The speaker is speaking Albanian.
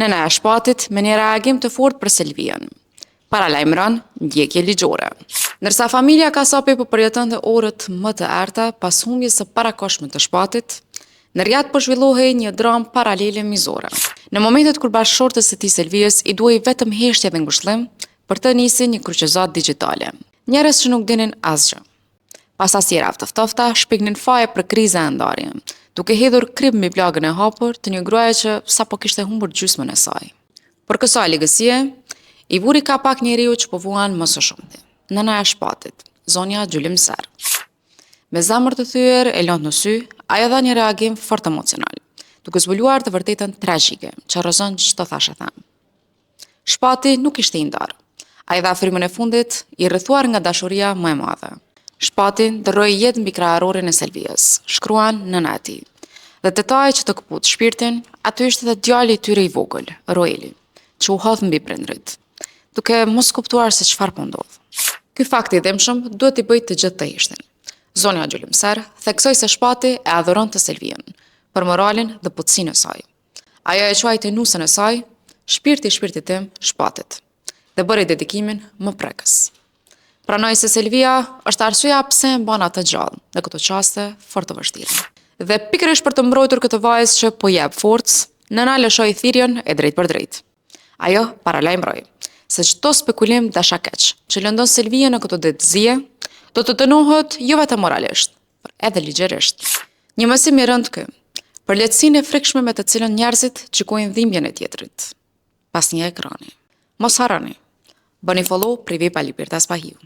Nëna e shpatit me një reagim të fortë për Selvian. Paralajmëron ndjekje ligjore. Ndërsa familja Kasapi po përjetonte orët më të errta pas humbjes së parakohshme të shpatit, në Riyadh po zhvillohej një dramë paralele mizore. Në momentet kur bashkëshortës së tij Selviës i duhej vetëm heshtje dhe ngushëllim për të nisur një kryqëzat digjitale. Njerëz që nuk dinin asgjë. Pas asaj radhë të ftofta shpiknin faje për kriza e ndarje, duke hedhur krip mbi plagën e hapur të një gruaje që sapo kishte humbur gjysmën e saj. Por kësaj ligësie i vuri kapak njeriu që po vuan më së shumti. Nëna e shpatit, zonja Gjylimser. Me zemër të thyer e lënë në sy, ajo dha një reagim fort emocional, duke zbuluar të vërtetën tragjike që rrezon çdo thashë them. Shpati nuk ishte i ndarë. Ai dha frymën e fundit i rrethuar nga dashuria më e madhe. Shpati ndroi jetë mbi kraharorin e Selviës, shkruan nëna e tij. Dhe detaji që të këput shpirtin, aty ishte edhe djali i tyre i vogël, Roeli, që u hodh mbi prindrit, duke mos kuptuar se çfarë po ndodh. Ky fakt i dëmshëm duhet i bëjë të gjithë të heshtin. Zonja Gjylimser theksoi se Shpati e adhuronte Selvian për moralin dhe butësinë e saj. Ajo e quajti nusën e saj, shpirti tim, Shpatit, dhe bëri dedikimin më prekës. Pranoi se Selvia është arsyeja pse e mban atë gjallë në këto çaste fort të vështira. Dhe pikërisht për të mbrojtur këtë vajzë që po jep forcë, nëna lëshoi thirrjen e drejtë për drejtë. Ajo paralajmëroi se çdo spekulim dashakeq që lëndon Selvia në këtë detëzie do të dënohet jo vetëm moralisht, por edhe ligjërisht. Një mësim i rëndë ky, për lehtësinë e frikshme me të cilën njerëzit gjykojnë dhimbjen e tjetrit. Pas një ekrani. Mos harroni. Bëni follow Privi pa Libertas Pahiu.